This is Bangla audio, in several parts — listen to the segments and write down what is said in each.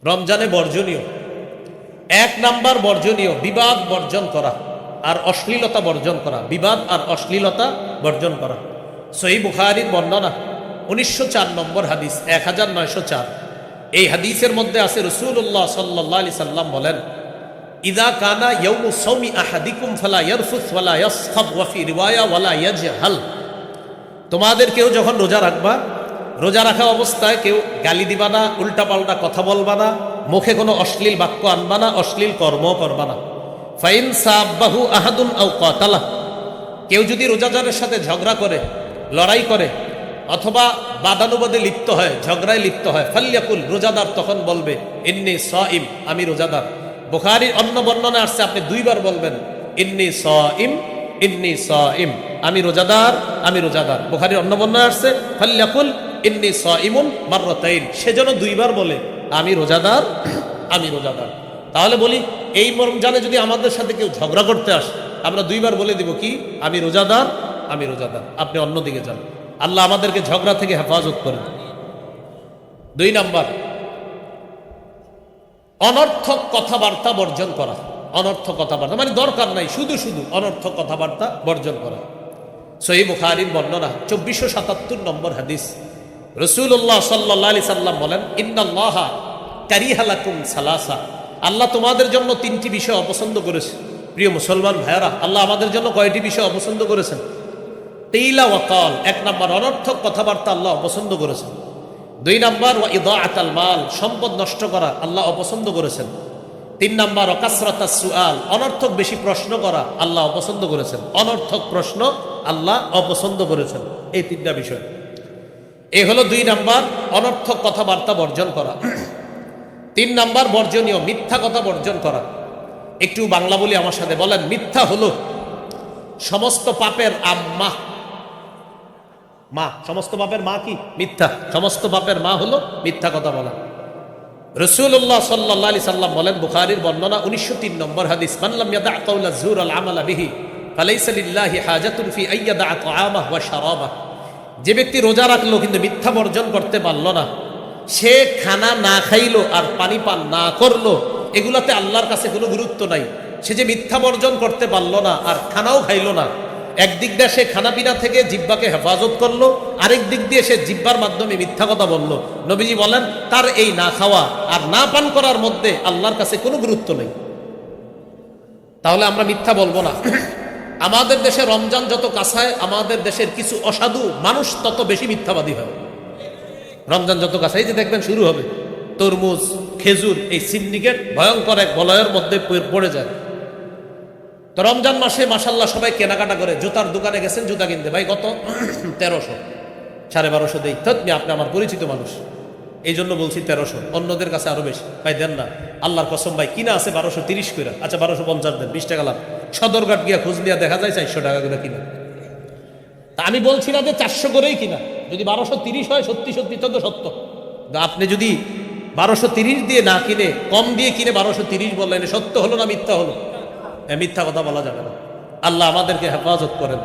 রমজানে বর্জনীয়, এক নাম্বার বর্জনীয় বিবাদ বর্জন করা আর অশ্লীলতা বর্জন করা, বিবাদ আর অশ্লীলতা বর্জন করা। সহিহ বুখারীর বর্ণনা 1904 নম্বর হাদিস, 1904। এই হাদিসের মধ্যে আছে রাসূলুল্লাহ সাল্লাল্লাহু আলাইহি সাল্লাম বলেন, ইযা কানা ইয়াউমু সাওমি আহাদিকুম ফালা ইয়ারফুস ওয়ালা ইয়াসখাব ওয়া ফি রিওয়ায়া ওয়ালা ইয়াজহাল। তোমাদের কেউ যখন রোজা রাখবা, রোজা রাখা অবস্থায় কেউ গালি দিবা না, উল্টাপাল্টা কথা বলবা না, মুখে কোনো অশ্লীল বাক্য আনবা না, অশ্লীল কর্ম করবা না। ফাইন সাব্বাহু আহাদুন আও কাতালা, কেউ যদি রোজাদারের সাথে ঝগড়া করে, লড়াই করে, অথবা বাদানুবাদে লিপ্ত হয়, ঝগড়ায় লিপ্ত হয়, ফাল্যাকুল, রোজাদার তখন বলবে ইন্নী সাইম, আমি রোজাদার। বুখারীর অন্য বর্ণনা আসছে আপনি দুইবার বলবেন ইন্নী সাইম, ইন্নী সাইম, আমি রোজাদার, আমি রোজাদার। বুখারীর অন্য বর্ণনা আসছে ফাল্যাকুল ইন্নী সাইমুন মাররাতাইন, সেজন্য দুইবার বলে আমি রোজাদার, আমি রোজাদার। তাহলে বলি এই রমজানে যদি আমাদের সাথে কেউ ঝগড়া করতে আসে, আমরা দুইবার বলে দিব কি, আমি রোজাদার, আমি রোজাদার। আপনি অন্যদিকে যান। আল্লাহ আমাদেরকে ঝগড়া থেকে হেফাজত করেন। 2 নাম্বার, অনর্থক কথাবার্তা বর্জন করা। অনর্থক কথাবার্তা মানে দরকার নাই, শুধু শুধু অনর্থক কথাবার্তা বর্জন করা। সহিহ বুখারীর বর্ণনা 2477 নম্বর হাদিস, রাসূলুল্লাহ সাল্লাল্লাহু আলাইহি সাল্লাম বলেন, ইন্নাল্লাহা কারিহা লাকুম সালাসা, আল্লাহ তোমাদের জন্য 3টি বিষয় অপছন্দ করেছে। প্রিয় মুসলমান ভাইয়ারা, আল্লাহ আমাদের জন্য কয়টি বিষয় অপছন্দ করেছেন? কিলা ওয়া কাল, 1 নাম্বার অনর্থক কথাবার্তা আল্লাহ অপছন্দ করেছেন। 2 নাম্বার ওয়া ইদাআতাল মাল, সম্পদ নষ্ট করা আল্লাহ অপছন্দ করেছেন। 3 নাম্বার ওয়া কাসরাতাস সুআল, অনর্থক বেশি প্রশ্ন করা আল্লাহ অপছন্দ করেছেন। অনর্থক প্রশ্ন আল্লাহ অপছন্দ করেছেন। এই 3টা বিষয়, এই হলো 2 নাম্বার অনর্থক কথাবার্তা বর্জন করা। 3 নাম্বার বর্জনীয় মিথ্যা কথা বর্জন করা। একটু বাংলা বলি আমার সাথে, বলেন মিথ্যা হলো সমস্ত পাপের আম্মা। মা, সমস্ত পাপের মা কি? মিথ্যা। সমস্ত পাপের মা হলো মিথ্যা কথা বলা। রাসূলুল্লাহ সাল্লাল্লাহু আলাইহি সাল্লাম বলেন, বুখারীর বর্ণনা 1903 নম্বর হাদিস, মান লাম ইয়াদা কাওলা যুর আল আমালা বিহি ফালাইসা লিল্লাহি হাজাতুন ফি আইয়াদা তাআমাহু ওয়া শারাবাহু। যে ব্যক্তি রোজা রাখলো কিন্তু মিথ্যা বর্জন করতে পারলো না, সে খানা না খাইলো আর পানি পান না করলো, এগুলাতে আল্লাহর কাছে কোনো গুরুত্ব নাই। সে যে মিথ্যা বর্জন করতে পারলো না আর খানাও খাইলো না, একদিক দিয়ে সে খানাপিনা থেকে জিহ্বাকে হেফাজত করলো, আরেক দিক দিয়ে সে জিহ্বার মাধ্যমে মিথ্যা কথা বললো। নবীজি বলেন তার এই না খাওয়া আর না পান করার মধ্যে আল্লাহর কাছে কোনো গুরুত্ব নেই। তাহলে আমরা মিথ্যা বলবো না। আমাদের দেশে রমজান যত কাছায়, আমাদের দেশের কিছু অসাধু মানুষ তত বেশি মিথ্যাবাদী হয়। রমজান যত কাছে, এই যে দেখবেন শুরু হবে তরমুজ, খেজুর, এই সিন্ডিকেট ভয়ঙ্কর এক বলয়ের মধ্যে পড়ে যায়। তো রমজান মাসে মাশাল্লাহ সবাই কেনাকাটা করে। জুতার দোকানে গেছেন জুতা কিনতে, ভাই কত? 1300, 1250 দেই। তুমি আপনি আমার পরিচিত মানুষ, এই জন্য বলছি 1300, অন্যদের কাছে আরো বেশি। ভাই দেন না, আল্লাহর কসম ভাই, কিনা আছে 1230 করে। আচ্ছা 1250 দেন, 20 টাকা লাভ। সদরঘাট গিয়া খোঁজ নিয়ে দেখা যায় 400 টাকা করে কিনা। তা আমি বলছি না যে 400 করেই কিনা, যদি 1230 হয় সত্যি সত্যি তো সত্য। আপনি যদি 1230 দিয়ে না কিনে, কম দিয়ে কিনে 1230 বললেন, সত্য হলো না মিথ্যা হলো? মিথ্যা কথা বলা যাবে না। আল্লাহ আমাদেরকে হেফাজত করেন।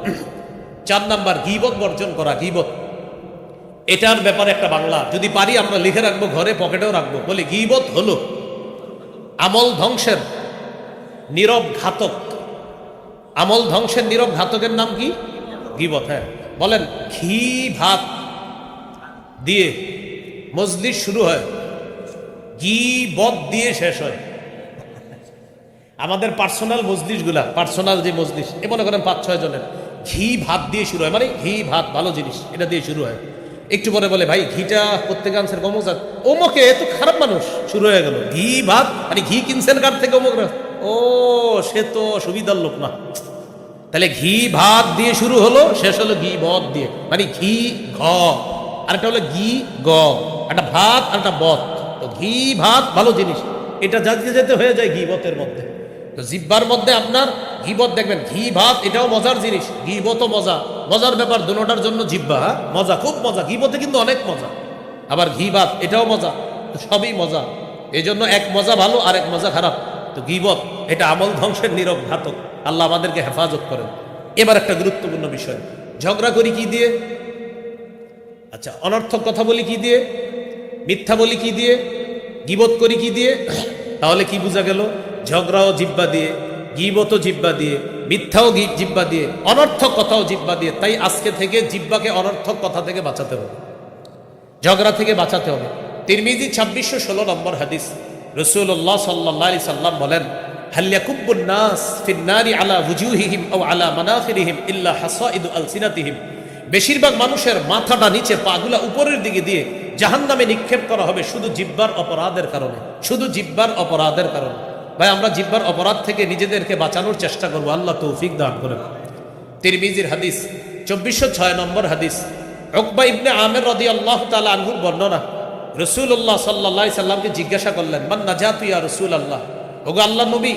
4 নাম্বার গীবত বর্জন করা। গীবত, এটার ব্যাপারে একটা বাংলা যদি পারি আমরা লিখে রাখবো, ঘরে পকেটেও রাখবো। বলি গীবত হলো আমল ধ্বংসের নীরব ঘাতক। আমল ধ্বংসের নীরব ঘাতকের নাম কি? গীবত। হ্যাঁ, বলেন ঘি ভাত দিয়ে মজলিস শুরু হয়, গীবত দিয়ে শেষ হয়। আমাদের পার্সোনাল মজলিসগুলা, পার্সোনাল যে মজলিস, এ মনে করেন 5-6 জনের, ঘি ভাত দিয়ে শুরু হয়। মানে ঘি ভাত ভালো জিনিস, এটা দিয়ে শুরু হয়। একটু পরে বলে ভাই ঘিটা প্রত্যেক আনছেন কমজাত, ওমকে এত খারাপ মানুষ, শুরু হয়ে গেল ঘি ভাত। মানে ঘি কিনছেন কার থেকে? অমুক। ও সে তো সুবিধার লোক না। তাহলে ঘি ভাত দিয়ে শুরু হলো, শেষ হলো ঘি বদ দিয়ে। মানে ঘি ঘ, আর একটা হলো ঘি গ, একটা ভাত আর একটা বত। তো ঘি ভাত ভালো জিনিস, এটা যাতে যেতে হয়ে যায় গীবতের মধ্যে। তো জিহ্বার মধ্যে আপনার গীবত দেখবেন, ঘি ভাত এটাও মজার জিনিস, গীবতও মজা। মজার ব্যাপার দুটোটার জন্য জিহ্বা মজা, খুব মজা। গীবতে কিন্তু অনেক মজা, আবার ঘি ভাত এটাও মজা। তো সবই মজা, এই জন্য এক মজা ভালো আর এক মজা খারাপ। তো গীবত এটা আমল ধ্বংসের নীরব ঘাতক। আল্লাহ আমাদেরকে হেফাজত করেন। এবার একটা গুরুত্বপূর্ণ বিষয়, ঝগড়া করি কি দিয়ে? আচ্ছা, অনর্থক কথা বলি কি দিয়ে? মিথ্যা বলি কি দিয়ে? গীবত করি কি দিয়ে? তাহলে কি বোঝা গেল? ঝগড়াও জিব্বা দিয়ে, গীবতও জিব্বা দিয়ে, মিথ্যাও জিব্বা দিয়ে, অনর্থক কথাও জিব্বা দিয়ে। তাই আজকে থেকে জিব্বাকে অনর্থক কথা থেকে বাঁচাতে হবে, ঝগড়া থেকে বাঁচাতে হবে। তিরমিজি 2616 নম্বর হাদিস, রাসূলুল্লাহ সাল্লাল্লাহু আলাইহি সাল্লাম বলেন, হাল ইয়াকুব্বুন নাস ফিন নারি আলা ওয়ুজুহিহিম আও আলা মানাখিরিহিম ইল্লা হাসাইদু আলসিনাতিহিম। বেশিরভাগ মানুষের মাথাটা নিচে, পাগুলা উপরের দিকে দিয়ে জাহান্নামে নিক্ষেপ করা হবে শুধু জিহ্বার অপরাধের কারণে, শুধু জিহ্বার অপরাধের কারণে। ভাই, আমরা জিহ্বার অপরাধ থেকে নিজেদেরকে বাঁচানোর চেষ্টা করব, আল্লাহ তৌফিক দান করেন। তিরমিজির হাদিস 2406 নম্বর হাদিস, উকবা ইবনে আমির রাদিয়াল্লাহু তাআলা আনহুর বর্ণনা, রাসূলুল্লাহ সাল্লাল্লাহু আলাইহি সাল্লামকে জিজ্ঞাসা করলেন, মান নাজাতু ইয়া রাসূলুল্লাহ, ওগো আল্লাহর নবী,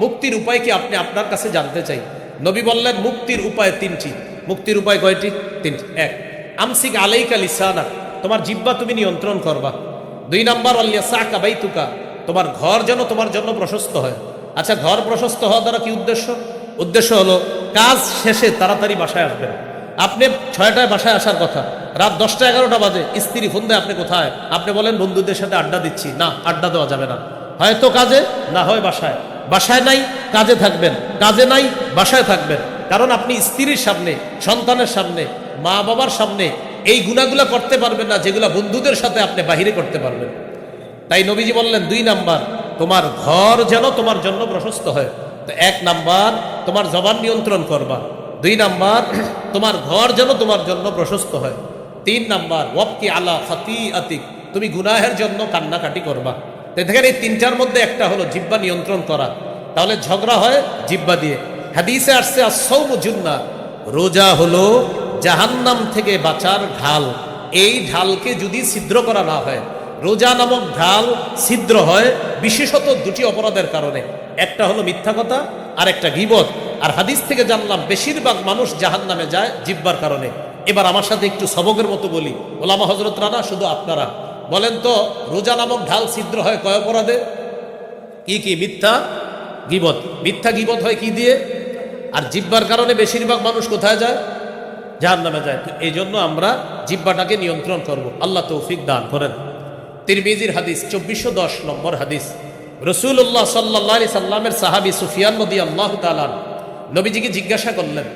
মুক্তির উপায় কি আপনি আপনার কাছে জানতে চাই। নবী বললেন, মুক্তির উপায় তিনটি। মুক্তির উপায় কয়টি? তিনটি। এক, আমসিক আলাইকা লিসানা, তোমার জিহ্বা তুমি নিয়ন্ত্রণ করবা। 2 নাম্বার, ওয়ালিয়াসাকা বাইতুকা, তোমার ঘর যেন তোমার জন্য প্রশস্ত হয়। আচ্ছা, ঘর প্রশস্ত হওয়া দ্বারা কি উদ্দেশ্য? উদ্দেশ্য হলো কাজ শেষে তাড়াতাড়ি বাসায় আসবেন। আপনি 6টায় বাসায় আসার কথা, রাত 10টা 11টা বাজে স্ত্রী ফোন দেয়, আপনি কোথায়? আপনি বলেন বন্ধুদের সাথে আড্ডা দিচ্ছি। না, আড্ডা দেওয়া যাবে না, হয়তো কাজে, না হয় বাসায়। বাসায় নাই, কাজে থাকবেন, কাজে নাই, বাসায় থাকবেন। কারণ আপনি স্ত্রীর সামনে, সন্তানের সামনে, মা বাবার সামনে এই গুণাগুলা করতে পারবেন না যেগুলা বন্ধুদের সাথে আপনি বাহিরে করতে পারবেন। তাই নবীজি বললেন, 2 নাম্বার, তোমার ঘর যেন তোমার জন্য প্রশস্ত হয়। তো 1 নাম্বার, তোমার জবান নিয়ন্ত্রণ করবা। 2 নাম্বার, তোমার ঘর যেন তোমার জন্য প্রশস্ত হয়। 3 নাম্বার, ওয়াবকি আলা খাতিআতিক, তুমি গুনাহের জন্য কান্নাকাটি করবা। তো দেখেন, এই 3টার মধ্যে একটা হলো জিহ্বা নিয়ন্ত্রণ করা। তাহলে ঝগড়া হয় জিহ্বা দিয়ে। হাদিসে আসছে, আস-সাওমু জুন্নাহ, রোজা হলো জাহান্নাম থেকে বাঁচার ঢাল। এই ঢালকে যদি ছিদ্র করা না হয়, রোজা নামক ঢাল ছিদ্র হয় বিশেষত 2টি অপরাধের কারণে। একটা হলো মিথ্যা কথা, আর একটা গীবত। আর হাদিস থেকে জানলাম বেশিরভাগ মানুষ জাহান্নামে যায় জিহ্বার কারণে। এবার আমার সাথে একটু সবকের মতো বলি, ওলামা হযরতরা না, শুধু আপনারা বলেন তো, রোজা নামক ঢাল ছিদ্র হয় কয় অপরাধে? কি কি? মিথ্যা, গীবত। মিথ্যা গীবত হয় কি দিয়ে? আর জিহ্বার কারণে বেশিরভাগ মানুষ কোথায় যায়? জাহান্নামে যায়। তো এই জন্য আমরা জিহ্বাটাকে নিয়ন্ত্রণ করব, আল্লাহ তৌফিক দান করেন। তিরমিজির হাদিস 2410 নম্বর হাদিস, রাসূলুল্লাহ সাল্লাল্লাহু আলাইহি সাল্লামের সাহাবী সুফিয়ান রাদিয়াল্লাহু তাআলা নবীজিকে জিজ্ঞাসা করলেন,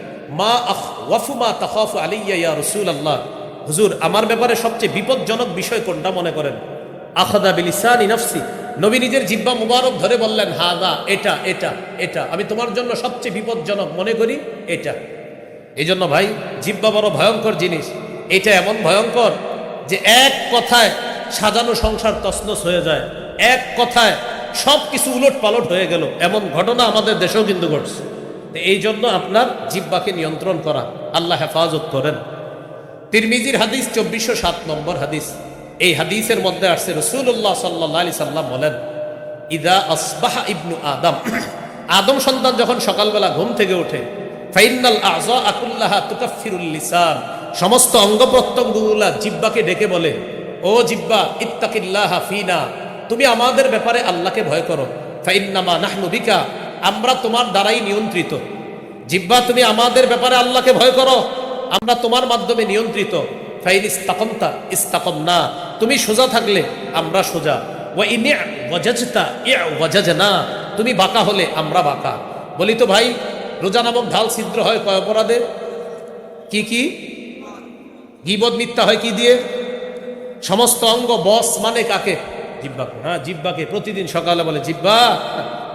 মা আখওয়াফু মা তাখাফু আলাইয়া ইয়া রাসূলুল্লাহ, হুজুর আমার ব্যাপারে সবচেয়ে বিপজ্জনক বিষয় কোনটা মনে করেন? আখাযা বিলিসানি নাফসি, নবী নিজের জিহ্বা মুবারক ধরে বললেন, হাদা, এটা এটা এটা, আমি তোমার জন্য সবচেয়ে বিপজ্জনক মনে করি এটা। এই জন্য ভাই, জিহ্বা বড় ভয়ঙ্কর জিনিস। এটা এমন ভয়ঙ্কর যে এক কথায় সাজানো সংসার তছনছ হয়ে যায়, এক কথায় সব কিছু উলট পালট হয়ে গেল। এমন ঘটনা আমাদের দেশেও কিন্তু ঘটছে। এই জন্য আপনার জিহ্বাকে নিয়ন্ত্রণ করা, আল্লাহ হেফাজত করেন। তিরমিজির হাদিস 2407 নম্বর হাদিস, এই হাদিসের মধ্যে আসছে, রাসূলুল্লাহ সাল্লাল্লাহু আলাইহি সাল্লাম বলেন, ইদা আসবাহা ইবনু আদম, আদম সন্তান যখন সকালবেলা ঘুম থেকে ওঠে, ফাইনাল আযা কুল্লাহা তুকাফিরুল লিসান, সমস্ত অঙ্গ প্রত্যঙ্গগুলা জিহ্বাকে ডেকে বলে, ও জিহ্বা, ইত্তাকিল্লাহা ফিনা, তুমি আমাদের ব্যাপারে আল্লাহকে ভয় করো। ফাইন্নামা নাহনু বিকা, আমরা তোমার দ্বারাই নিয়ন্ত্রিত। জিহ্বা, তুমি আমাদের ব্যাপারে আল্লাহকে ভয় করো, আমরা তোমার মাধ্যমে নিয়ন্ত্রিত। ফাইন ইস্তাকামতা ইস্তাকামনা, তুমি সোজা থাকলে আমরা সোজা। ওয়া ইন ওয়াজাজতা ওয়াজাজনা, তুমি বাঁকা হলে আমরা বাঁকা। বলি তো ভাই, রোজা নামক ঢাল ছিদ্র হয় কয় অপরাধে? কি কি? গীবত, মিথ্যা হয় কি দিয়ে? সমস্ত অঙ্গ। বস মানে কাকে? জিহ্বাকে। হ্যাঁ, জিহ্বাকে। প্রতিদিন সকালে বলে, জিহ্বা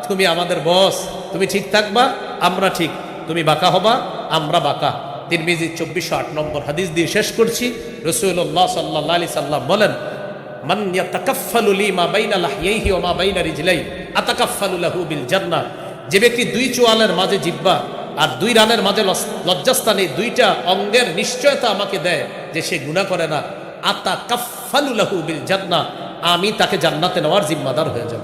তুমি আমাদের বস, তুমি ঠিক থাকবা, আমরা ঠিক, তুমি বাঁকা হবা, আমরা বাঁকা। তিরমিজি 2408 নম্বর হাদিস দিয়ে শেষ করছি। রাসূলুল্লাহ সাল্লাল্লাহু আলাইহি সাল্লাম বলেন, মান ইয়াতাকাফফালু লি মা বাইনা লাহইহি ওয়া মা বাইনা রিজলাই আতাকাফফালু লাহু বিল জান্নাহ, যে ব্যক্তি 2 চোয়ালের মাঝে জিহ্বা আর 2 রানের মাঝে লজ্জাস্থানে 2টা অঙ্গের নিশ্চয়তা আমাকে দেয় যে সে গুনাহ করে না, আতাকাফফালু লাহু বিল জান্নাহ, আমি তাকে জান্নাতে নেওয়ার জিম্মাদার হয়ে যাব।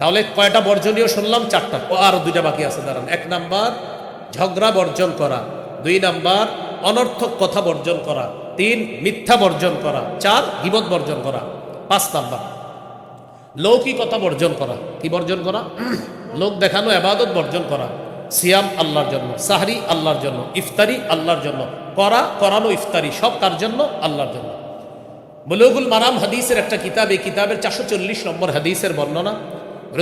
তাহলে কয়টা বর্জনীয় শুনলাম? 4টা। ও আরো 2টা বাকি আছে, দাঁড়ান। 1 নাম্বার, ঝগড়া বর্জন করা। 2 নাম্বার, অনর্থক কথা বর্জন করা। 3, মিথ্যা বর্জন করা। 4, গীবত বর্জন করা। 5 নাম্বার, লৌকিকতা বর্জন করা। কি বর্জন করা? লোক দেখানো ইবাদত বর্জন করা। সিয়াম আল্লাহর জন্য, সাহরি আল্লাহর জন্য, ইফতারি আল্লাহর জন্য, করানো ইফতারি সব কার জন্য? আল্লাহর জন্য। বুলুগুল মারাম হাদিসের একটা কিতাব, এই কিতাবের 440 নম্বর হাদিসের বর্ণনা।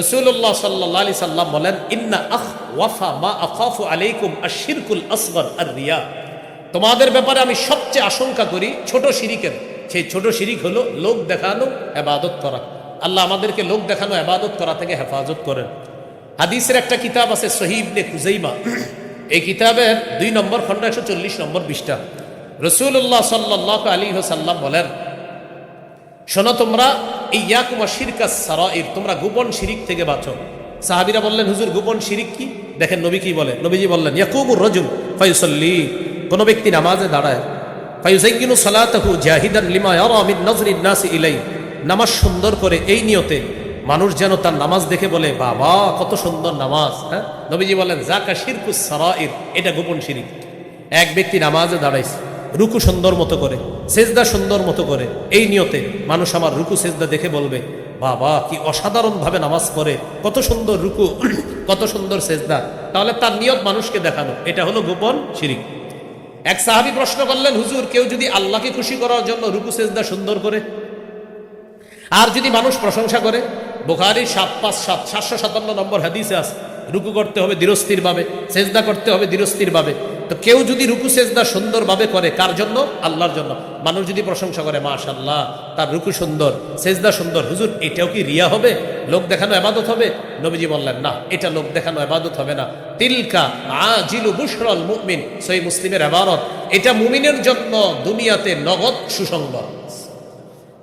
রাসূলুল্লাহ সাল্লাল্লাহু আলাইহি সাল্লাম বলেন, ইন্না আখওয়াফা মা আখাফু আলাইকুম আশ-শিরকুল আসগর আর-রিয়া। তোমাদের ব্যাপারে আমি সবচেয়ে আশঙ্কা করি ছোট শিরিকের। সেই ছোট শিরিক হলো লোক দেখানো ইবাদত করা। আল্লাহ আমাদেরকে লোক দেখানো ইবাদত করা থেকে হেফাজত করেন। হাদিসের একটা কিতাব আছে সহিহ ইবনে খুজাইমা, এই কিতাবের 2 নম্বর খণ্ড 140 নম্বর পৃষ্ঠা। রাসূলুল্লাহ সাল্লাল্লাহু আলাইহি ওয়াসাল্লাম বলেন, শোনো তোমরা, ইয়াকুম আশ-শিরকাস সারাইর, তোমরা গোপন শিরিক থেকে বাঁচো। সাহাবীরা বললেন, হুজুর গোপন শিরিক কি? দেখেন নবী কি বলেন। নবীজি বললেন, ইয়াকুমুর রাজুল ফায়ুসাল্লি, কোন ব্যক্তি নামাজে দাঁড়ায়, ফায়ুযায়্যিনু সালাতাহু জাহিদান লিমা ইয়ারা মিন নাজরিন নাসি ইলাই, নামাজ সুন্দর করে এই নিয়তে মানুষ যেন তার নামাজ দেখে বলে, বাবা কত সুন্দর নামাজ। হ্যাঁ, নবীজি বলেন, যাকা শিরকুস সারাইর, এটা গোপন শিরিক। এক ব্যক্তি নামাজে দাঁড়াইছে, রুকু সুন্দর মতো করে, সেজদা সুন্দর মতো করে, এই নিয়তে মানুষ আমার রুকু সেজদা দেখে বলবে, বাবা কি অসাধারণভাবে নামাজ পড়ে, কত সুন্দর রুকু, কত সুন্দর সেজদা। তাহলে তার নিয়ত মানুষকে দেখানো, এটা হলো গোপন শিরিক। এক সাহাবী প্রশ্ন করলেন, হুজুর কেউ যদি আল্লাহকে খুশি করার জন্য রুকু সেজদা সুন্দর করে, আর যদি মানুষ প্রশংসা করে, বুখারী 757 নম্বর হাদিসে আছে, রুকু করতে হবে ধীরস্থির ভাবে, সেজদা করতে হবে ধীরস্থির ভাবে। তো কেউ যদি রুকু সেজদা সুন্দরভাবে করে, কার জন্য? আল্লাহর জন্য। মানুষ যদি প্রশংসা করে, মাশাআল্লাহ তার রুকু সুন্দর, সেজদা সুন্দর, হুজুর এটাও কি রিয়া হবে, লোক দেখানো ইবাদত হবে? নবীজি বললেন, না, এটা লোক দেখানো ইবাদত হবে না। তিলকা আজিলু বুশরাল মুমিন, সহিহ মুসলিমের ইবারত, এটা মুমিনের জন্য দুনিয়াতে নগদ সুসংবাদ।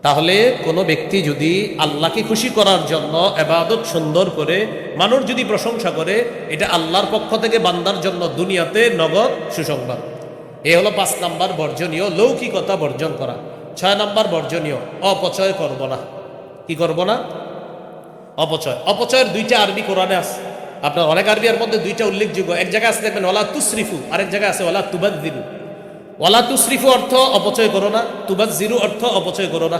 তাহলে কোনো ব্যক্তি যদি আল্লাহকে খুশি করার জন্য ইবাদত সুন্দর করে, মানুষ যদি প্রশংসা করে, এটা আল্লাহর পক্ষ থেকে বান্দার জন্য দুনিয়াতে নগদ সুসংবাদ। এ হলো 5 নাম্বার বর্জনীয়, লৌকিকতা বর্জন করা। 6 নাম্বার বর্জনীয়, অপচয় করব না। কি করব না? অপচয়। অপচয়ের 2টা আরবি কোরআনে আছে। আপনার অনেক আরবির মধ্যে 2টা উল্লেখযোগ্য। এক জায়গায় আছে দেখবেন ওয়ালা তুসরিফু, আরেক জায়গায় আছে ওয়ালা তুবাযযিরু। ওয়ালা তুসরিফু অর্থ অপচয় করো না, তুবাযযিরু অর্থ অপচয় করো না।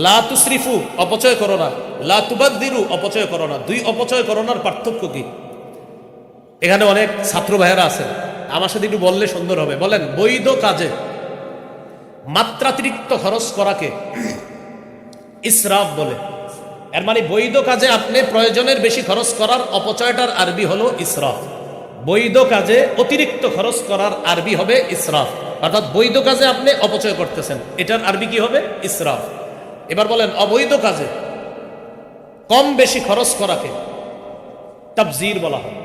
লা তুসরিফু অপচয় করো না, লা তুবাযযিরু অপচয় করো না। 2 অপচয় করোনার পার্থক্য কি? এখানে অনেক ছাত্র ভাইয়েরা আছেন, আমার সাথে একটু বললে সুন্দর হবে। বলেন, বৈধ কাজে মাত্রাতিরিক্ত খরচ করাকে ইসরাফ বলে। এর মানে বৈধ কাজে আপনি প্রয়োজনের বেশি খরচ করার অপচয়টার আরবি হলো ইসরাফ। বৈধ কাজে অতিরিক্ত খরচ করার আরবি হবে ইসরাফ। অর্থাৎ বৈধ কাজে আপনি অপচয় করতেছেন, এটার আরবি কি হবে? ইসরাফ। এবার বলেন, অবৈধ কাজে কম বেশি খরচ করাকে তাবযির বলা হয়।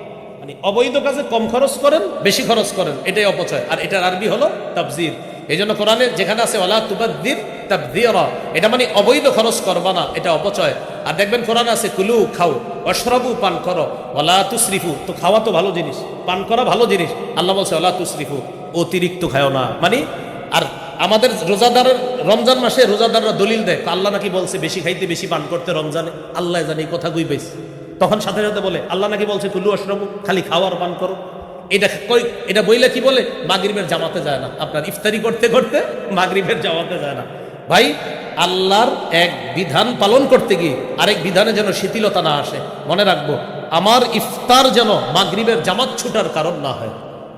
মানে অবৈধ কাজে কম খরচ করেন, বেশি খরচ করেন, এটাই অপচয়, আর এটার আরবি হলো তাবযির। এই জন্য কোরআনে যেখানে আছে ওয়ালা তুবাযযির তাবযিরা, এটা মানে অবৈধ খরচ করবা না, এটা অপচয়। আর দেখবেন কোরআনে আছে কুলু, খাও, ওয়াশরাবু, পান করো, ওয়ালা তুসরিফু, তো খাওয়া তো ভালো জিনিস, পান করা ভালো জিনিস, আল্লাহ বলছে ওয়ালা তুসরিফু, অতিরিক্ত খাও না। মানে আর আমাদের রোজাদারের, রমজান মাসে রোজাদাররা দলিল দেয়, আল্লাহ নাকি বলছে বেশি খাইতে বেশি পান করতে রমজানে, আল্লাহ জানে এই কথা কই পাইছে। তখন সাথে সাথে বলে, আল্লাহ নাকি বলছে কুলু ওয়াশরাবু, খালি খাওয়ার পান করো। এটা বইলে কি বলে? মাগরিবের জামাতে যায় না, আপনার ইফতারি করতে করতে মাগরিবের জামাতে যায় না। ভাই, আল্লাহর এক বিধান পালন করতে গিয়ে আরেক বিধানে যেন শিথিলতা না আসে। মনে রাখবো, আমার ইফতার যেন মাগরিবের জামাত ছুটার কারণ না হয়,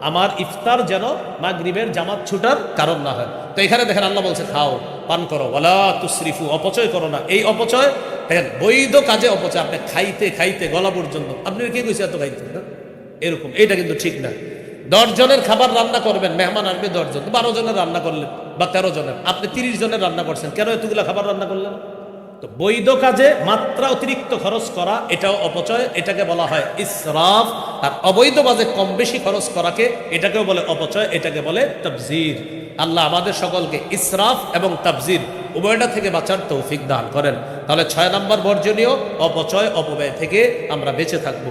আমার ইফতার যেন মাগরিবের জামাত ছুটার কারণ না হয়। তো এখানে দেখেন আল্লাহ বলছে খাও, পান করো, ওয়ালা তুসরিফু, অপচয় করো না। এই অপচয় দেখেন, বৈধ কাজে অপচয়, আপনি খাইতে খাইতে গলা পর্যন্ত, আপনি কে কইছে এত খাইতে, এরকম, এটা কিন্তু ঠিক না। 10 জনের খাবার রান্না করবেন, মেহমান আসবে 10 জন, 12 জনের রান্না করলেন বা 13 জনের, আপনি 30 জনের রান্না করছেন, কেন এতগুলা খাবার রান্না করলেন? তো বৈধ কাজে মাত্রা অতিরিক্ত খরচ করা, এটাও অপচয়, এটাকে বলা হয় ইসরাফ। আর অবৈধ কাজে কম বেশি খরচ করাকে, এটাকেও বলে অপচয়, এটাকে বলে তাবযির। আল্লাহ আমাদের সকলকে ইসরাফ এবং তাবযির উভয়টা থেকে বাঁচার তৌফিক দান করেন। তাহলে 6 নাম্বার বর্জনীয়, অপচয় অপব্যয় থেকে আমরা বেঁচে থাকবো।